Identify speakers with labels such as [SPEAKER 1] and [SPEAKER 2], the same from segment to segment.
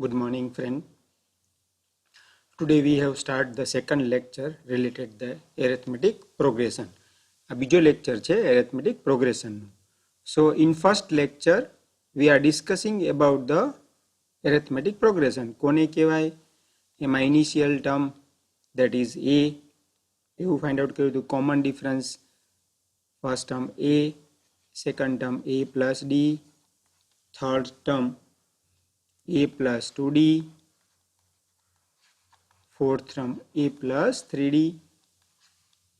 [SPEAKER 1] Good morning, friend. Today we have started the second lecture related the arithmetic progression. A બીજો lecture છે arithmetic progression. So in first lecture we are discussing about the arithmetic progression. કોને કહેવાય? એમાં initial term that is a એવું find out કર્યું હતું. Common difference first term a, second term a plus d, third term a plus 2d, fourth term a plus 3d.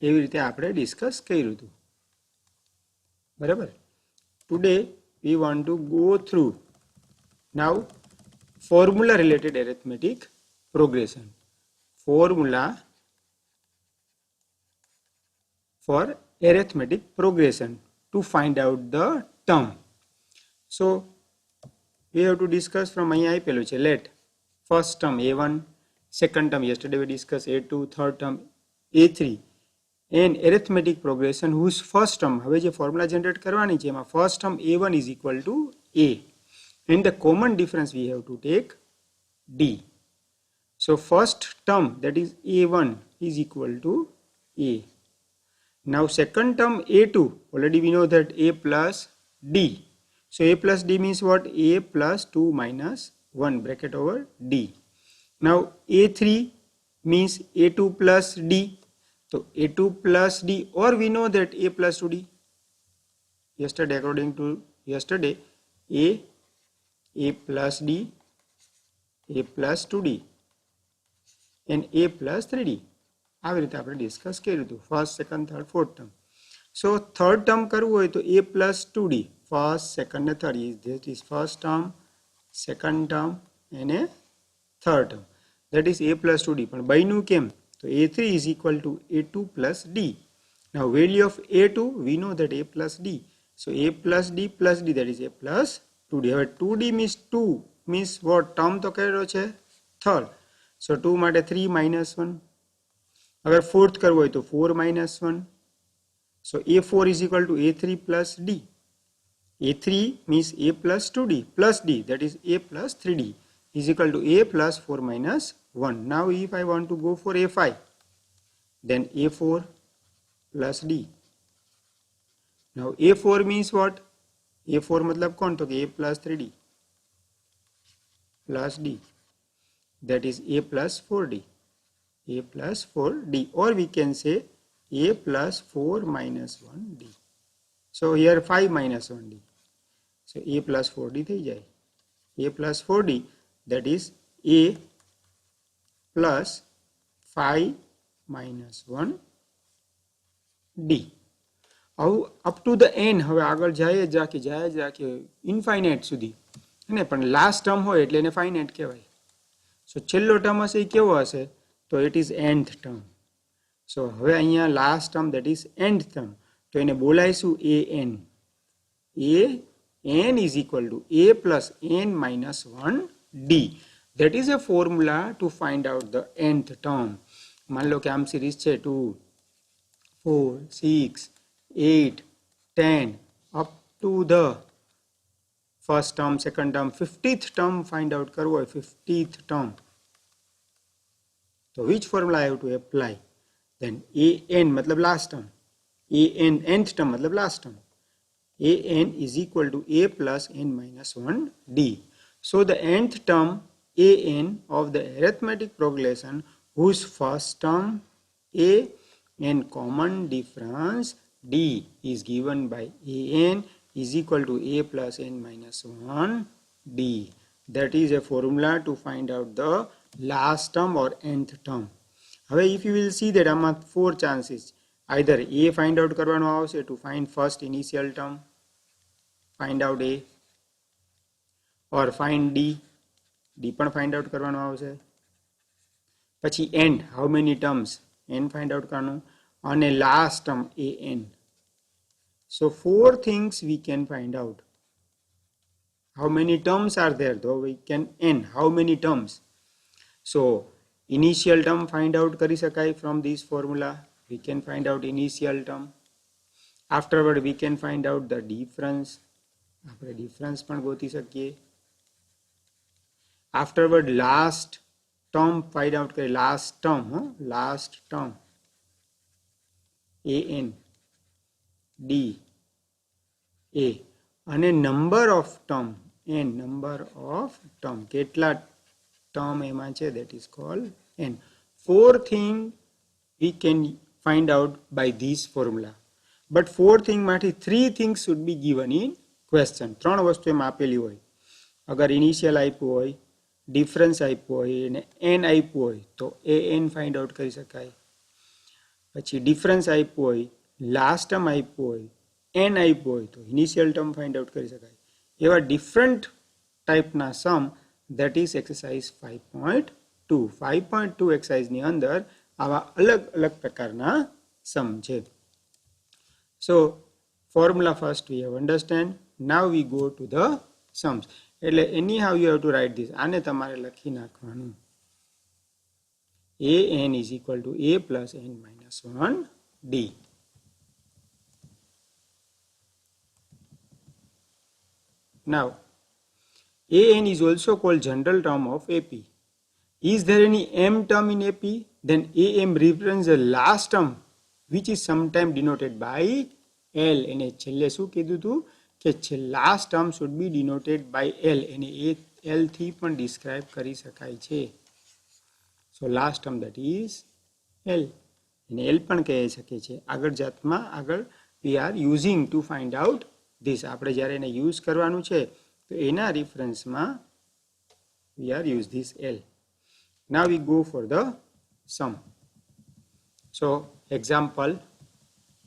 [SPEAKER 1] એવી રીતે આપણે discuss કર્યું હતું. બરાબર. Today we want to go through now formula related arithmetic progression. Formula for arithmetic progression to find out the term. So we have to discuss from અહીંયા આપેલું છે. Let first term a1, second term yesterday we discussed a2, third term a3 and arithmetic progression whose first term હવે જે formula generate કરવાની છે એમાં first term a1 is equal to a and the common difference we have to take d. So first term that is a1 is equal to a. Now second term a2, already we know that a plus d. So a plus d means what? A plus 2 minus 1 bracket over d. Now a3 means a2 plus d. So a2 plus d, or we know that a plus 2d. Yesterday, according to yesterday, a plus d, a plus 2d and a plus 3d. આવી રીતે આપણે discuss કર્યું હતું first second third fourth term. So third term કરવું હોય તો a plus 2d, first second ને third, that is first term, second term and a third term, that is a plus 2d. પણ બન્યું કેમ? તો a3 is equal to a2 plus d. Now value of a2 we know that a plus d, so a plus d, that is a plus 2d. હવે 2d means 2 means what? Term તો કયો છે? Third. so 2 માટે 3 minus 1. अगर fourth करवो है तो 4 minus 1. So a4 is equal to a3 plus d. a3 means a plus 2d plus d, that is a plus 3d is equal to a plus 4 minus 1. Now if I want to go for a5, then a4 plus d. Now a4 means what? a4 मतलब कौन? तो a plus 3d plus d, that is a plus 4d. a plus 4d, or we can say a plus 4 minus 1d. So here 5 minus 1d. So a plus 4d થઈ જાય. a plus 4d, that is a plus 5 minus 1d. આવું up to the N હવે આગળ જાય જ રાખીએ infinite સુધી, ને પણ લાસ્ટ ટર્મ હોય એટલે એને ફાઇનાઇટ કહેવાય. સો છેલ્લો ટર્મ હશે એ કેવો હશે? તો it is nth term. So હવે અહીંયા last term that is nth term, તો એને બોલાઈશું an. an is equal to a plus n minus 1d. That is a formula to find out the nth term. मान लो कि आम series છે 2, 4, 6, 8, 10 up to the first term, second term, 50th term find out करવો હોય 50th term. So which formula I have to apply? Then an मतलब last term, an nth term मतलब last term, an is equal to a plus n minus 1d. So the nth term an of the arithmetic progression whose first term a and common difference d is given by an is equal to a plus n minus 1d. That is a formula to find out the last term or nth term. હવે if you will see that આમાં 4 chances, either a find out કરવાનો આવશે to find first initial term, find out a, or find d પણ find out કરવાનો આવશે. પછી end, how many terms, n find out કરવાનું, અને last term an. So 4 things we can find out. How many terms are there? Though we can n, how many terms? So initial term find out કરી શકાય from this formula. We can find out initial term. Afterward we can find out the difference. આપણે difference પણ ગોતી શકીએ. afterward last term find out કરે last term a n d a અને number of term n number of term કેટલા term એમાં છે that is called n. Four thing we can find out by this formula, but four thing માંથી three things should be given in question. ત્રણ વસ્તુ એમાં આપેલી હોય. અગર ઇનિશિયલ આપ્યું હોય, ડિફરન્સ આપ્યું હોય અને n આપ્યું હોય તો એ n ફાઇન્ડ આઉટ કરી શકાય. પછી ડિફરન્સ આપ્યું હોય, લાસ્ટ ટર્મ આપ્યું હોય, n આપ્યું હોય તો ઇનિશિયલ ટર્મ ફાઇન્ડ આઉટ કરી શકાય. એવા ડિફરન્ટ ટાઈપના સમ that is exercise 5.2. 5.2 exercise ની અંદર આવા અલગ અલગ પ્રકારના સમ છે. So formula first we have understand. Now we go to the sums. એટલે anyhow you have to write this. આને તમારે લખી નાખવાનું. a n is equal to a plus n minus 1 d. Now a n is also called general term of AP. Is there any m term in AP? Then am represents the last term which is sometimes denoted by L. એને છેલ્લે શું કીધું હતું કે last term should be denoted by L. એને L થી પણ describe કરી શકાય છે. So last term that is L. એને L પણ કહી શકે છે. આગળ જાતમાં we are using to find out this. આપણે જ્યારે એને use કરવાનું છે તો એના રેફરન્સમાં we are use this L. Now we go for the sum. So example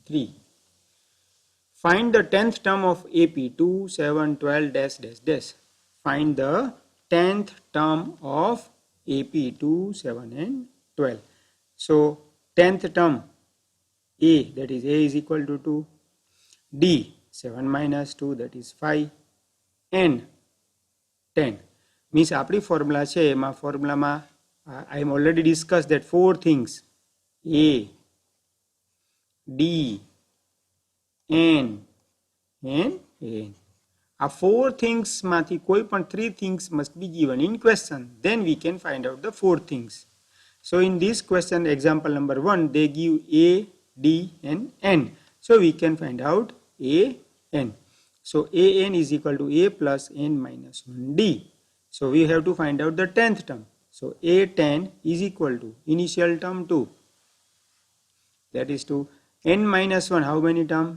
[SPEAKER 1] 3. Find the 10th term of AP 2, 7, 12 dash dash dash. Find the 10th term of AP 2, 7 and 12. So 10th term A, that is A is equal to 2. D, 7 minus 2, that is 5. N 10 means આપણી formula છે એમાં ફોર્મ્યુલામાં I am already discussed that four things A D N and N. આ four things માંથી કોઈ પણ three things must be given in question, then we can find out the four things. So in this question example number 1 they give A D and N, so we can find out A N. So an is equal to a plus n minus 1d. So we have to find out the 10th term. So a10 is equal to initial term 2. That is to n minus 1. How many term?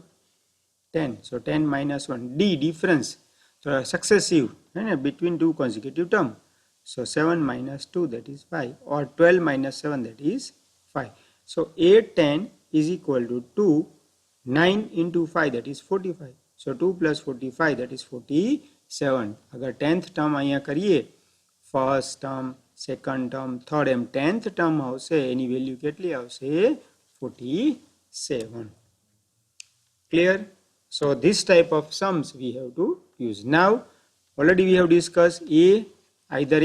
[SPEAKER 1] 10. So 10 minus 1. D difference. So successive between two consecutive term. So 7 minus 2 that is 5. Or 12 minus 7 that is 5. So a10 is equal to 2. 9 into 5 that is 45. So 2 plus 45 that is 47. अगर 10th term અહીંયા કરીએ first term, second term, third term, 10th term આવશે એની value કેટલી આવશે 47. Clear? So this type of sums we have to use. Now already we have discussed A, either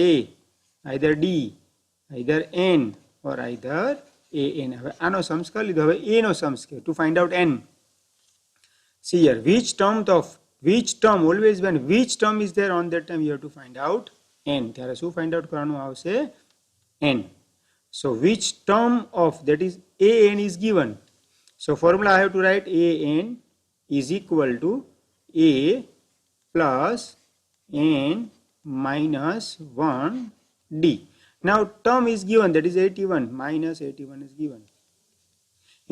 [SPEAKER 1] D, either N or either AN. હવે આનો sums કરી લીધો. હવે A no sums કે to find out N. See here, which term always when which term is there on that term you have to find out n. ત્યારે શું find out કરવાનું આવશે n. So which term of that is an is given. So formula I have to write an is equal to a plus n minus 1d. Now term is given that is 81 minus 81 is given.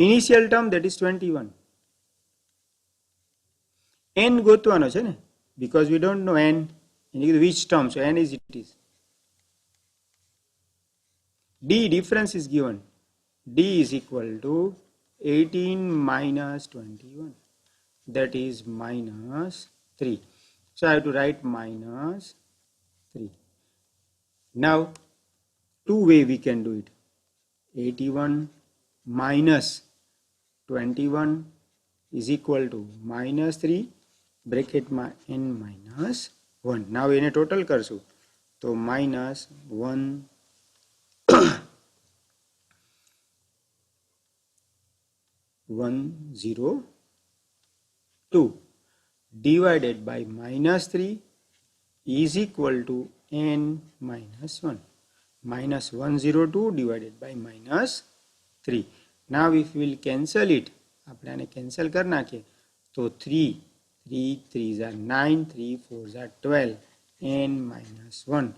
[SPEAKER 1] Initial term that is 21. n ગોતવાનો છે ને because we don't know n which term, so n is it is. D difference is given. D is equal to 18 minus 21, that is minus 3. So I have to write minus 3. Now two way we can do it. 81 minus 21 is equal to minus 3 bracket માં n minus 1. Now એને total કરશું તો minus 1 102 divided by minus 3 is equal to n minus 1. Minus 102 divided by minus 3. Now if we will cancel it, આપણે આને cancel કરી નાખીએ તો 3 3s are 9, 3 4s are 12, n minus 1.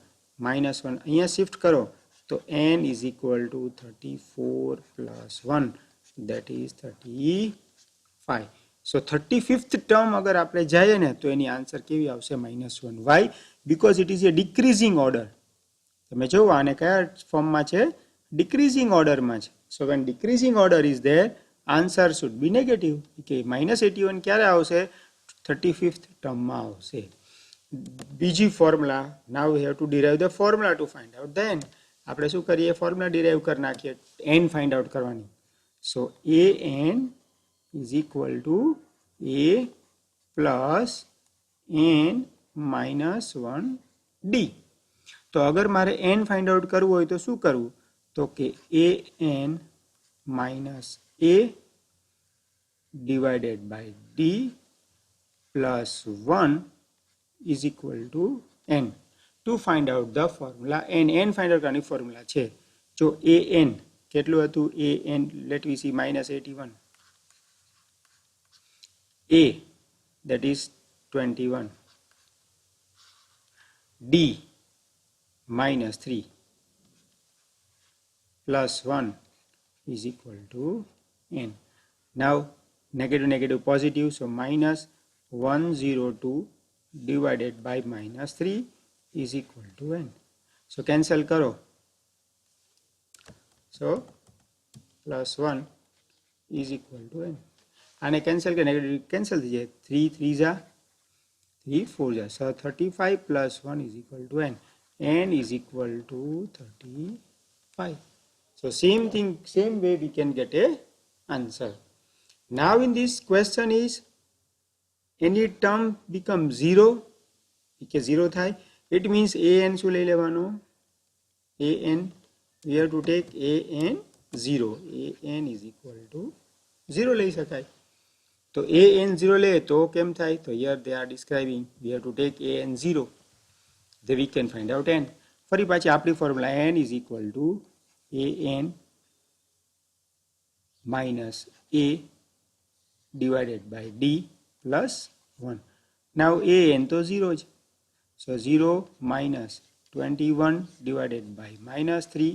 [SPEAKER 1] Minus 1 અહીંયા shift કરો તો n is equal to 34 plus 1, that is 35. So 35th term અગર આપણે જઈએ ને તો એની આન્સર કેવી આવશે -1. Why? Because it is a decreasing order. તમે જોવો આને કયા ફોર્મમાં છે? ડિક્રીઝિંગ ઓર્ડરમાં છે. So when decreasing order is there, answer should be negative. કે -81 ક્યારે આવશે? 35th ટર્મમાં આવશે. બીજી formula, now we have to derive the formula to find out the N. આપણે શું કરીએ? ફોર્મ્યુલા ડિરાઈવ કરી નાખીએ એન ફાઇન્ડ આઉટ કરવાની. So A N is equal to A plus N minus 1 D. તો અગર મારે n ફાઇન્ડ આઉટ કરવું હોય તો શું કરવું? તો કે a n minus a divided by d plus 1 is equal to n. To find out the formula n. n find out કરવાની ફોર્મ્યુલા છે. જો a n કેટલું હતું? a n let we see -81. a that is 21. d minus 3 plus 1 is equal to n. Now negative negative positive, so minus 102 divided by minus 3 is equal to n. So cancel karo. So plus 1 is equal to n. And cancel ke negative cancel dijiye. 3 3s are 3 4s are. So 35 plus 1 is equal to n. n is equal to 35. So same thing, same way we can get a answer. Now in this question is any term becomes 0, કે 0 થાય, it means an શું લઈ લેવાનો? an we have to take an 0. an is equal to 0 લઈ શકાય. તો an 0 લે તો કેમ થાય? તો here they are describing we have to take an 0. Then we can find out n. ફરી પાછી આપણી formula n is equal to an minus a divided by d plus 1. Now an તો 0 છે. So 0 minus 21 divided by minus 3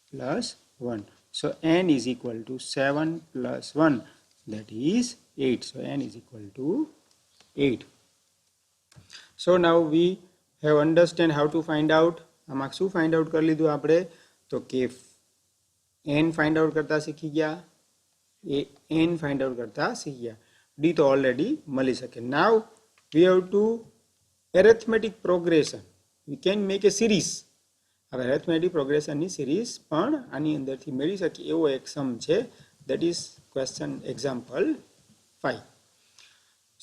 [SPEAKER 1] plus 1. So n is equal to 7 plus 1, that is 8. So n is equal to 8. So now we have understand how to find out. આમાં શું find out કરી લીધું આપણે? તો કે n find out કરતા શીખી ગયા, n find out કરતા શીખી ગયા, d તો already મળી શકે. Now we have to arithmetic progression. We can make a series. હવે arithmetic progression ની series પણ આની અંદરથી મેળવી શકીએ એવો એક સમ છે. That is question example 5.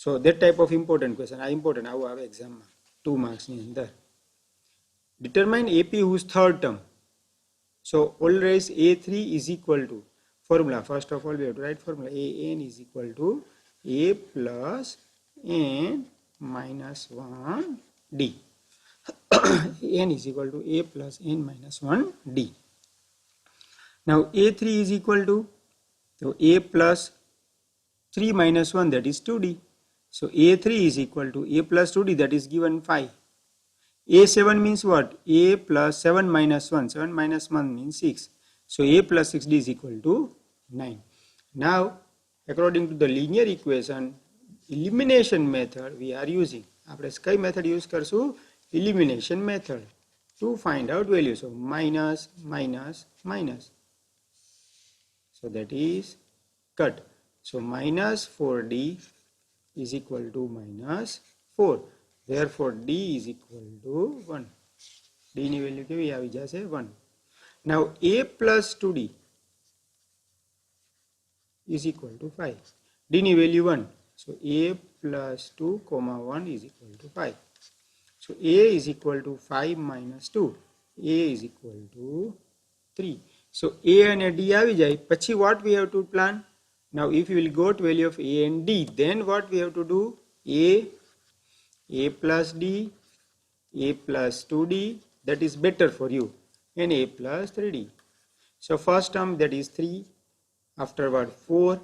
[SPEAKER 1] So that type of important question. આ important આવું આવે એક્ઝામમાં 2 marks ની અંદર. Determine AP whose third term. So always A3 is equal to formula. First of all we have to write formula. AN is equal to A plus N minus 1 D. N is equal to A plus N minus 1 D. Now A3 is equal to, so A plus 3 minus 1, that is 2D. So A3 is equal to A plus 2D, that is given 5. A7 means what? A plus 7 minus 1. 7 minus 1 means 6. So A plus 6D is equal to 9. Now, according to the linear equation, elimination method we are using. આપણે કઈ method use કરશું? Elimination method to find out value. So minus, minus, minus. So that is cut. So minus 4D is equal to minus 4. Therefore D is equal to 1. D ની value કેવી આવી જશે? 1. Now A plus 2D is equal to 5. D ની value 1. So A plus 2 comma 1 is equal to 5. So A is equal to 5 minus 2. A is equal to 3. So A and D આવી જાય. પછી what we have to plan? Now if you will go to value of A and D, then what we have to do? A plus D a plus 2d, that is better for you, and a plus 3d. So first term, that is 3, afterward 4,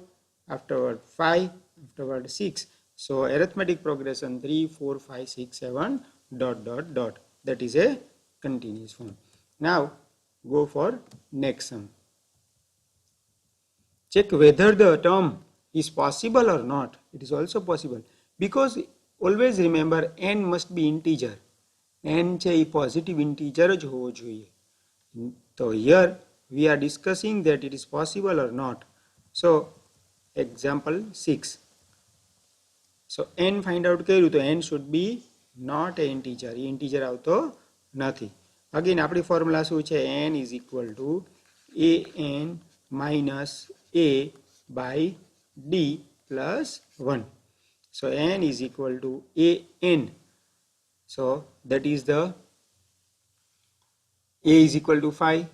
[SPEAKER 1] afterward 5, afterward 6. So arithmetic progression 3, 4, 5, 6, 7, dot dot dot. That is a continuous form. Now go for next sum. Check whether the term is possible or not. It is also possible, because always remember n must be integer. n છે એ positive integer જ હોવો જોઈએ. તો here we are discussing that it is possible or not. So example 6. So n find out કર્યું તો n should be not a integer. A integer આવતો નથી. Again આપણી ફોર્મ્યુલા શું છે? n is equal to an minus a by d plus 1. So n is equal to an. So that is the a is equal to 5,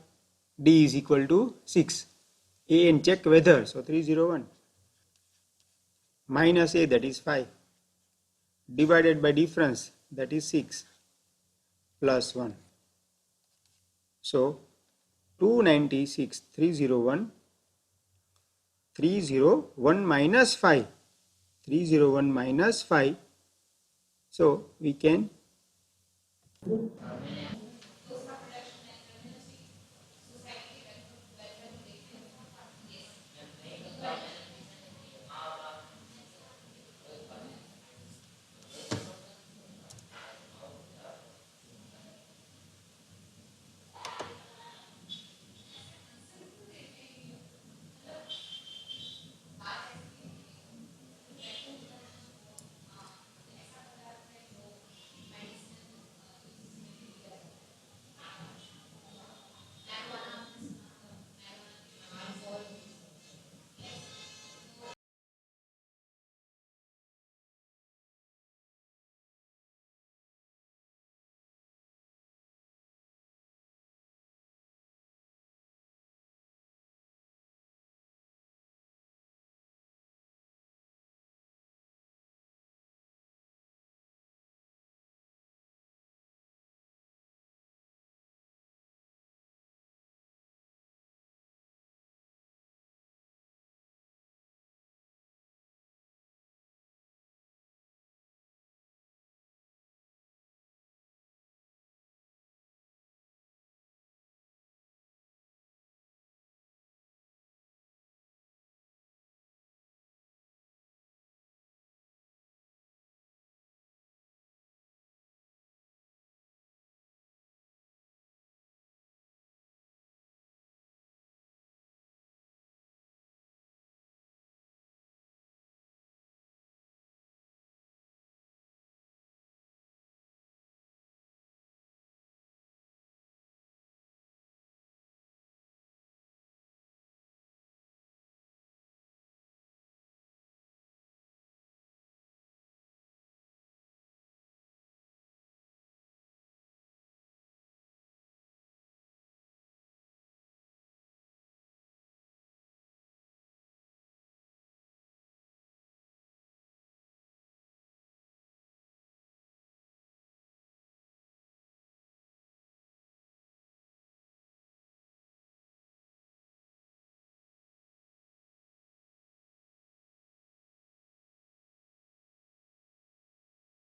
[SPEAKER 1] d is equal to 6. an check whether, so 301 minus a, that is 5, divided by difference, that is 6, plus 1. So 296, 301 minus 5, 301 minus 5. So we can